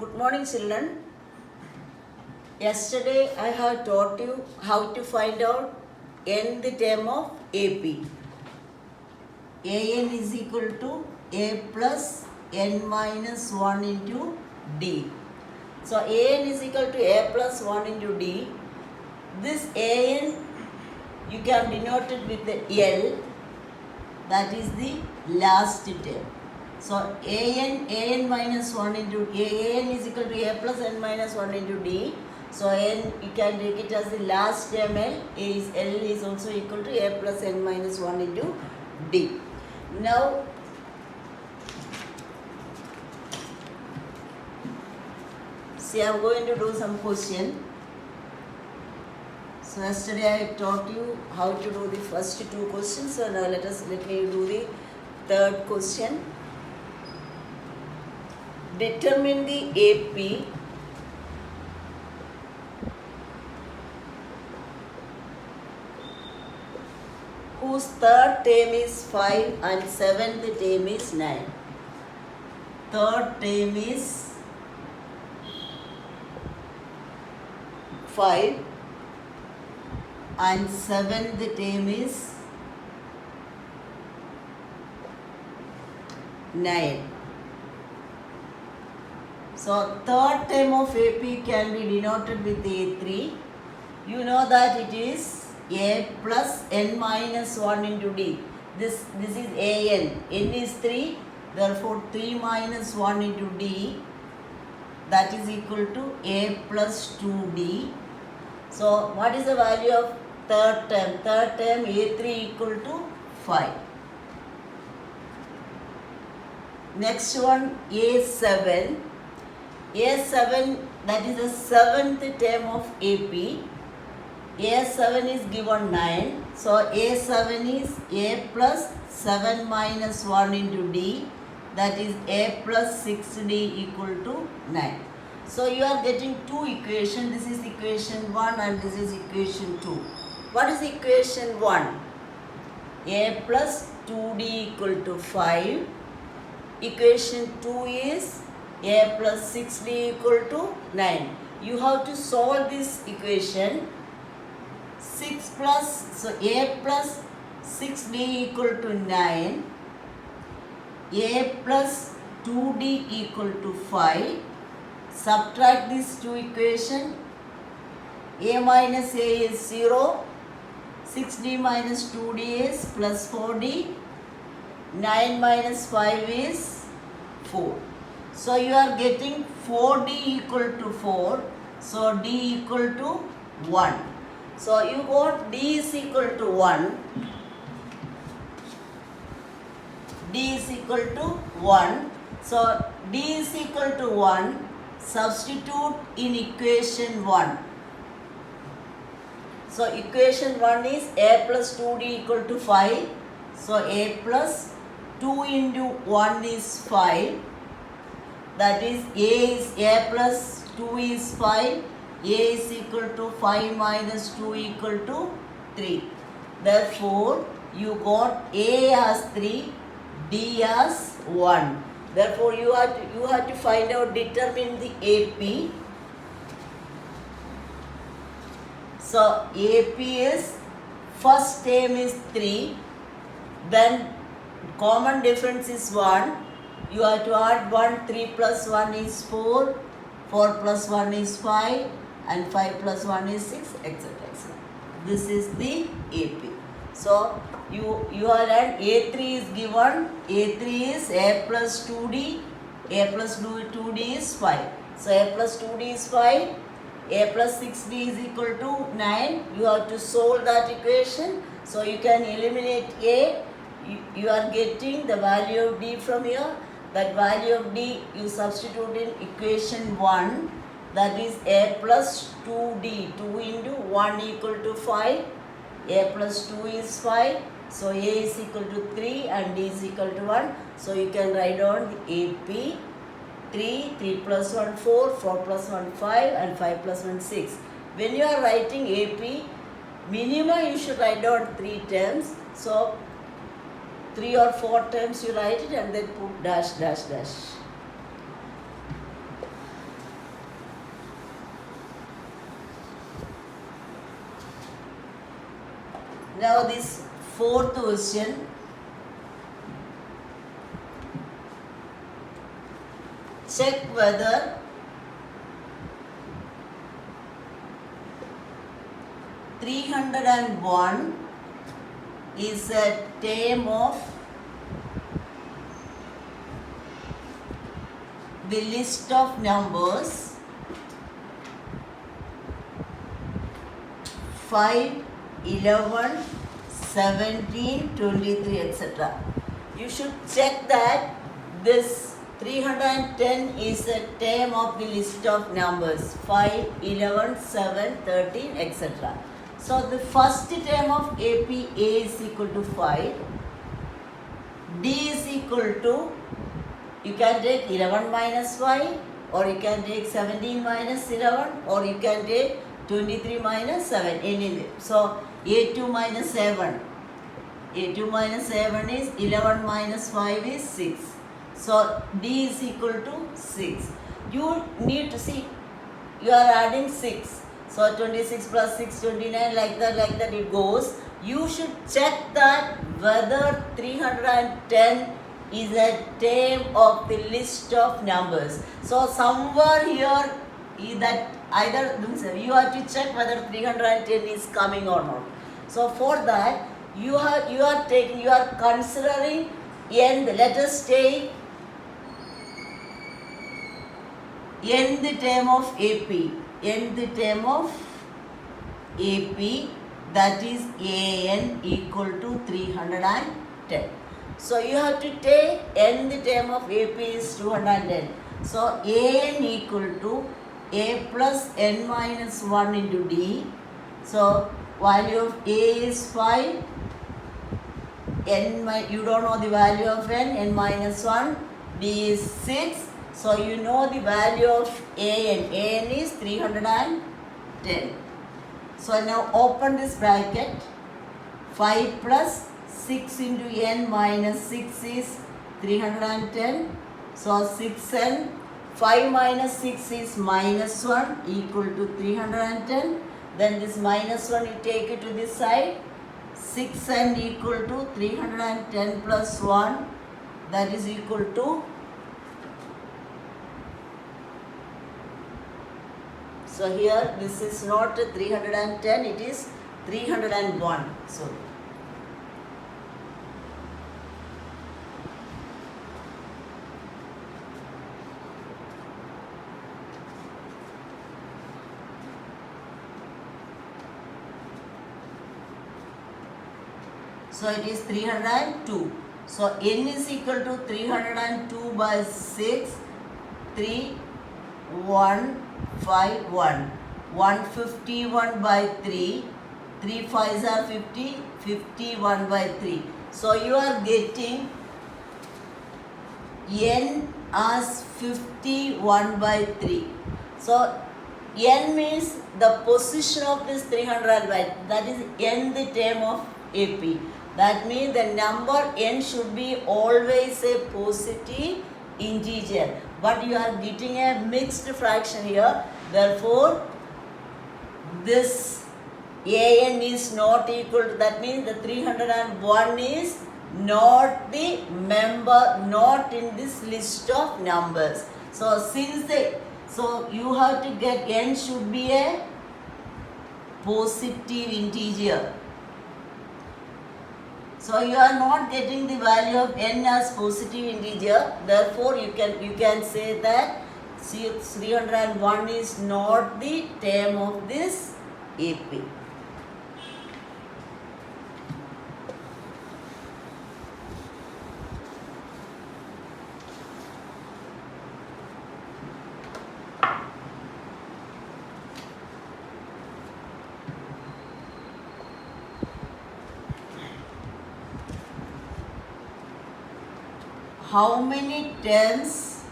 Good morning, children. Yesterday I have taught you how to find out nth term of AP. An is equal to A plus n minus 1 into D. So An is equal to A plus 1 into D. This An you can denote it with the L, that is the last term. So an minus 1 into an is equal to a plus n minus 1 into d. So n you can take it as the last term L. L is also equal to a plus n minus 1 into d. Now see, I am going to do some question. So yesterday I taught you how to do the first two questions. So now let me do the third question. Determine the AP whose third term is 5 and seventh term is 9. Third term is 5 and seventh term is 9. So third term of AP can be denoted with A3. You know that it is A plus n minus 1 into D. This is An. N is 3. Therefore 3 minus 1 into D, that is equal to A plus 2D. So what is the value of third term? Third term A3 equal to 5. Next one A7. A7, that is the seventh term of AP. A7 is given 9. So A7 is A plus 7 minus 1 into D, that is A plus 6D equal to 9. So you are getting two equations. This is equation 1 and this is equation 2. What is equation 1? A plus 2D equal to 5. Equation 2 is A plus 6D equal to 9. You have to solve this equation. 6 plus, so A plus 6D equal to 9. A plus 2D equal to 5. Subtract these two equations. A minus A is 0. 6D minus 2D is plus 4D. 9 minus 5 is 4. So you are getting 4D equal to 4. So D equal to 1. So you got D is equal to 1. D is equal to 1. So D is equal to 1. Substitute in equation 1. So equation 1 is A plus 2D equal to 5. So A plus 2 into 1 is 5. That is A is A plus 2 is 5. A is equal to 5 minus 2 equal to 3. Therefore, you got A as 3, D as 1. Therefore, you have to find out, determine the AP. So, AP is, first term is 3. Then, common difference is 1. You have to add 1. 3 plus 1 is 4. 4 plus 1 is 5. And 5 plus 1 is 6, etc. This is the AP. So, you are at A3 is given. A3 is A plus 2D. A plus 2D is 5. So, A plus 2D is 5. A plus 6D is equal to 9. You have to solve that equation. So, you can eliminate A. You are getting the value of D from here. That value of D you substitute in equation 1. That is A plus 2D. 2 into 1 equal to 5. A plus 2 is 5. So A is equal to 3 and D is equal to 1. So you can write down the AP. 3, 3 plus 1, 4, 4 plus 1, 5 and 5 plus 1, 6. When you are writing AP, minimum you should write down 3 terms. So 3 or 4 terms you write it and then put dash dash dash. Now this fourth question. Check whether (301) is a term of the list of numbers 5, 11, 17, 23, etc. You should check that this 310 is a term of the list of numbers 5, 11, 7, 13, etc. So the first term of AP, A is equal to 5, D is equal to, you can take 11 minus 5, or you can take 17 minus 11, or you can take 23 minus 7, anything. So A2 minus 7, A2 minus 7 is 11 minus 5 is 6. So D is equal to 6. You need to see, you are adding 6. So 26 plus 6, 29, like that it goes. You should check that whether 310 is a term of the list of numbers. So somewhere here that either you have to check whether 310 is coming or not. So for that you are considering nth. Let us take nth term of AP. Nth term of AP, that is AN equal to 310. So you have to take nth term of AP is 210. So AN equal to A plus N minus 1 into D. So value of A is 5. You don't know the value of N minus 1. D is 6. So you know the value of AN. AN is 310. So now open this bracket. 5 plus 6 into N minus 6 is 310. So 6N. 5 minus 6 is minus 1 equal to 310. Then this minus 1 you take it to this side. 6N equal to 310 plus 1, that is equal to, so here this is not 310, it is 301. So it is 302. So N is equal to 302 by 6, 3, 1, 5, 1. 151 by 3, 3 5s are 50, 51 by 3. So you are getting N as 51 by 3. So N means the position of this 300 by, that is N the term of AP. That means the number N should be always a positive integer. But you are getting a mixed fraction here. Therefore, this AN is not equal to, that means the 301 is not the member, not in this list of numbers. So so you have to get N should be a positive integer. So you are not getting the value of N as positive integer. Therefore, you can say that 301 is not the term of this AP. How many terms,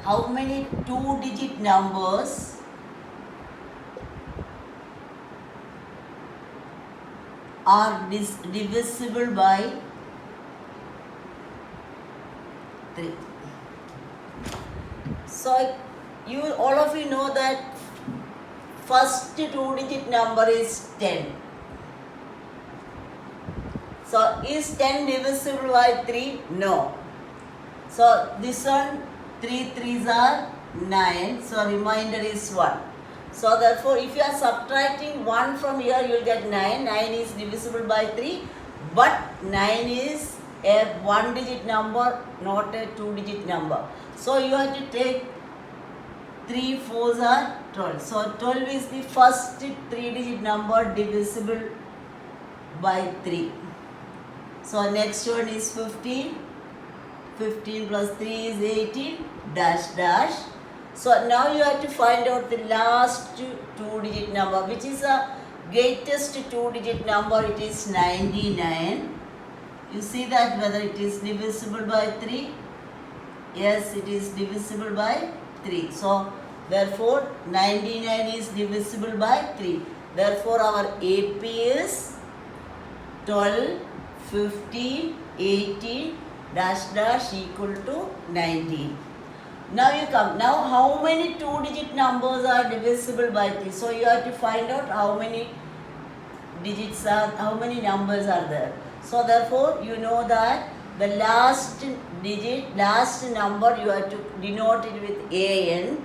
how many two-digit numbers are divisible by 3? So all of you know that first two-digit number is 10. So is 10 divisible by 3? No. So this one 3 3s are 9. So remainder is 1. So therefore if you are subtracting 1 from here, you will get 9. 9 is divisible by 3. But 9 is a 1 digit number, not a 2 digit number. So you have to take 3 4s are 12. So 12 is the first 3 digit number divisible by 3. So next one is 15. 15 plus 3 is 18 dash dash. So now you have to find out the last 2 digit number, which is the greatest 2 digit number. It is 99. You see that whether it is divisible by 3? Yes, it is divisible by 3. So therefore 99 is divisible by 3. Therefore our AP is 12, 15, 18 dash dash equal to 19. Now you come. Now how many 2 digit numbers are divisible by 3? So you have to find out how many digits are, how many numbers are there. So therefore you know that the last digit, last number, you have to denote it with AN.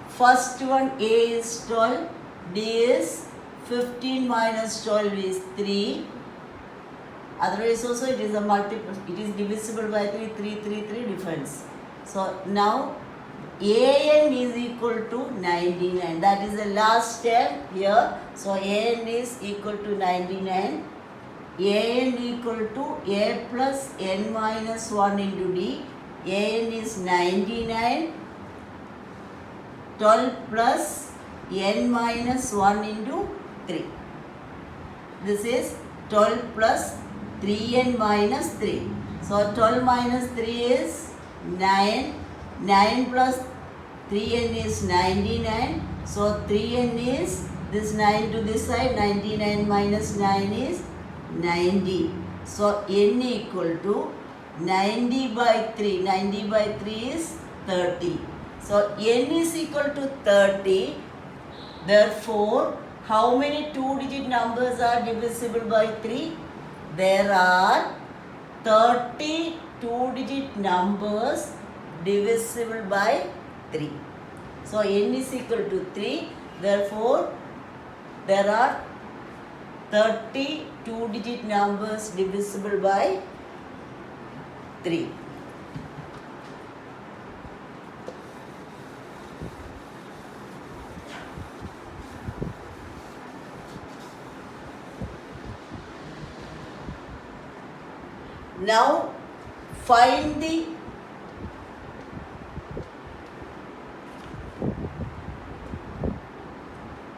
First one A is 12, D is 15 minus 12 is 3. Otherwise also it is a multiple, it is divisible by 3, 3, 3, 3 difference. So now AN is equal to 99. That is the last term here. So AN is equal to 99. AN equal to A plus N minus 1 into D. AN is 99. 12 plus N minus 1 into 3. This is 12 plus 3n minus 3. So 12 minus 3 is 9. 9 plus 3n is 99. So 3n is this 9 to this side. 99 minus 9 is 90. So n equal to 90 by 3. 90 by 3 is 30. So n is equal to 30. Therefore, how many 2 digit numbers are divisible by 3? There are 30 2 digit numbers divisible by 3. So n is equal to 3. Therefore, there are 30 2 digit numbers divisible by 3. Now find the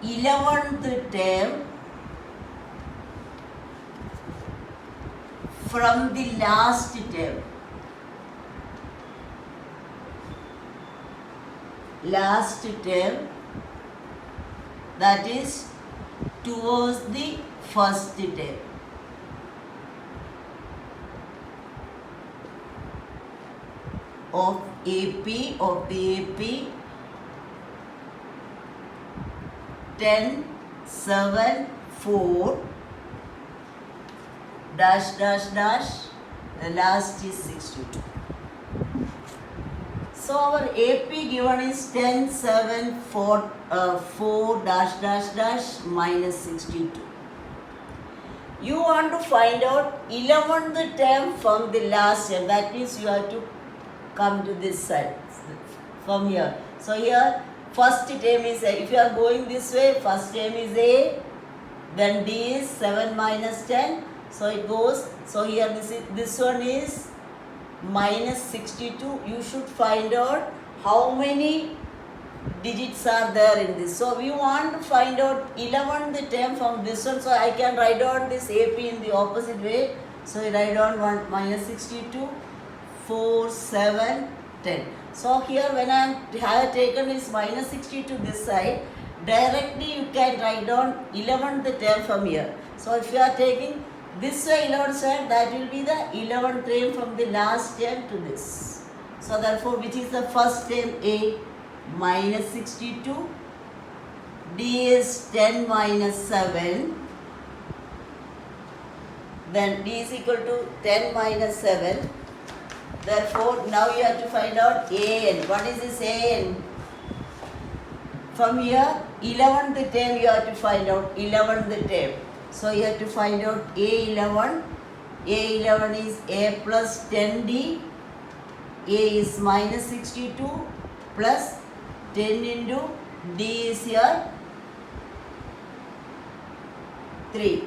eleventh term from the last term. Last term, that is towards the first term. Of the AP 10, 7, 4 dash dash dash, the last is 62. So our AP given is 10, 7, 4 dash dash dash minus 62. You want to find out 11th term from the last term. That means you have to come to this side from here. So here first term is A. If you are going this way, first term is A, then D is 7 minus 10. So it goes. So here this one is minus 62. You should find out how many digits are there in this. So we want to find out 11th term from this one. So I can write down this AP in the opposite way. So I write down 1 minus 62. 4, 7, 10. So here when I have taken this minus 60 to this side, directly you can write down 11th term from here. So if you are taking this way 11th term, that will be the 11th term from the last term to this. So therefore, which is the first term? A minus 62. D is 10 minus 7. then d is equal to 10 minus 7. Therefore, now you have to find out an. What is this an? From here, 11th term you have to find out 11th term. So you have to find out A11. A11 is A plus 10D. A is minus 62 plus 10 into D is here 3.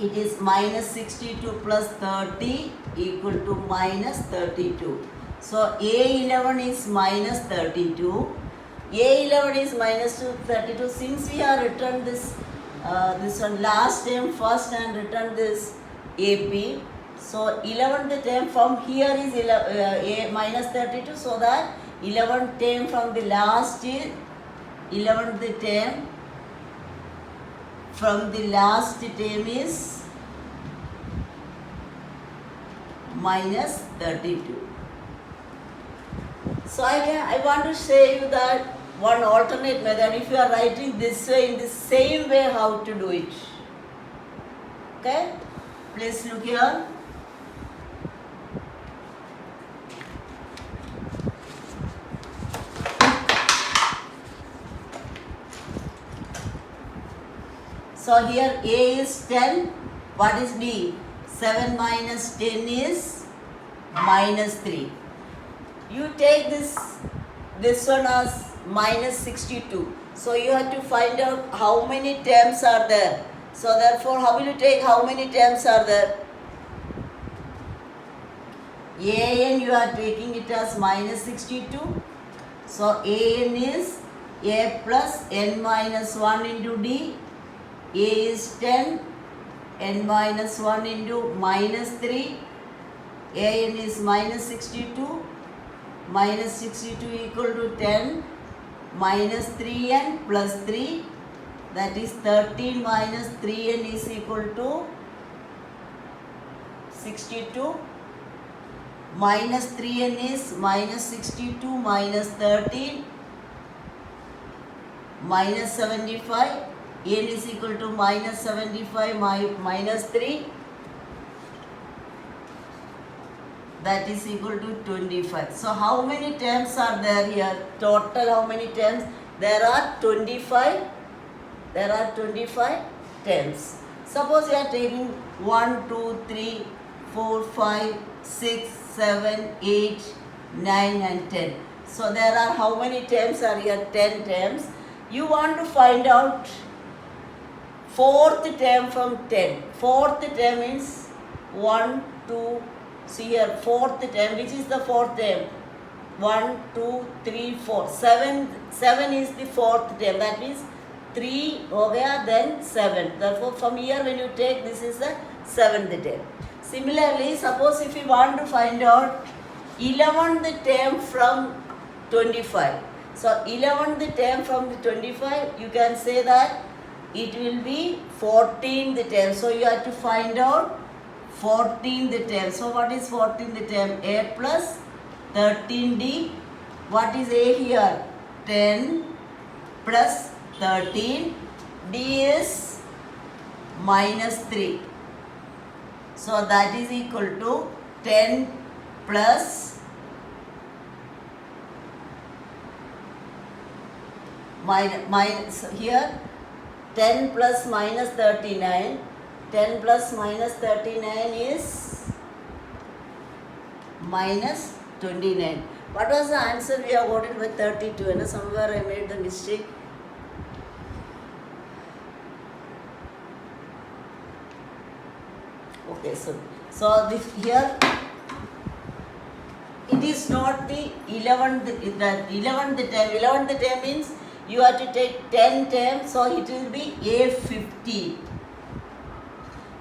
It is minus 62 plus 30 equal to minus 32. So A11 is minus 32. A11 is minus 32. Since we have written this one last term first and written this AP, so 11th term from here is A minus 32, so that 11th term from the last is 11th term from the last term is minus 32. So I want to say you that one alternate method, if you are writing this way, in the same way, how to do it. Okay, please look here. So here A is 10. What is D? 7 minus 10 is minus 3. You take this one as minus 62. So you have to find out how many terms are there. So therefore, how will you take how many terms are there? An you are taking it as minus 62. So An is A plus n minus 1 into D. A is 10, n minus 1 into minus 3. An is minus 62. Minus 62 equal to 10 minus 3n plus 3, that is 13 minus 3n is equal to 62. Minus 3n is minus 62 minus 13 minus 75. N is equal to minus 75 minus 3, that is equal to 25. So how many terms are there here? Total how many terms? There are 25. There are 25 terms. Suppose you are taking 1, 2, 3, 4, 5, 6, 7, 8, 9 and 10. So there are how many terms are here? 10 terms. You want to find out fourth term from 10. Fourth term means 1, 2, see here, fourth term. Which is the fourth term? 1, 2, 3, 4. 7 is the fourth term. That means 3 ho gaya, then 7. Therefore, from here when you take, this is the 7th term. Similarly, suppose if you want to find out 11th term from 25. So 11th term from the 25, you can say that it will be 14th term. So you have to find out 14th term. So what is 14th term? A plus 13D. What is A here? 10 plus 13. D is minus 3. So that is equal to 10 plus minus here 10 plus minus 39. 10 plus minus 39 is minus 29. What was the answer? We have got it with 32. And somewhere I made the mistake. Okay, so this here it is not the 11th term. 11th term means you have to take 10 terms, so it will be A15.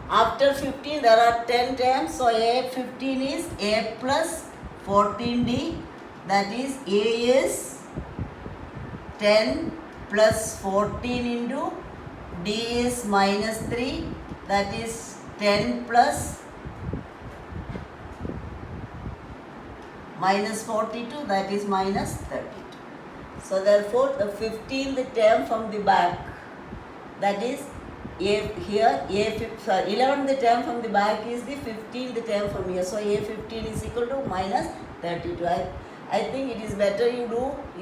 After 15 there are 10 terms, so A15 is A plus 14D, that is A is 10 plus 14 into D is minus 3, that is 10 plus minus 42, that is minus 32. So therefore the 15th term from the back, that is 11th term from the back is the 15th term from here. So A15 is equal to minus 32. I think it is better you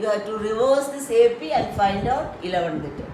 have to reverse this AP and find out 11th term.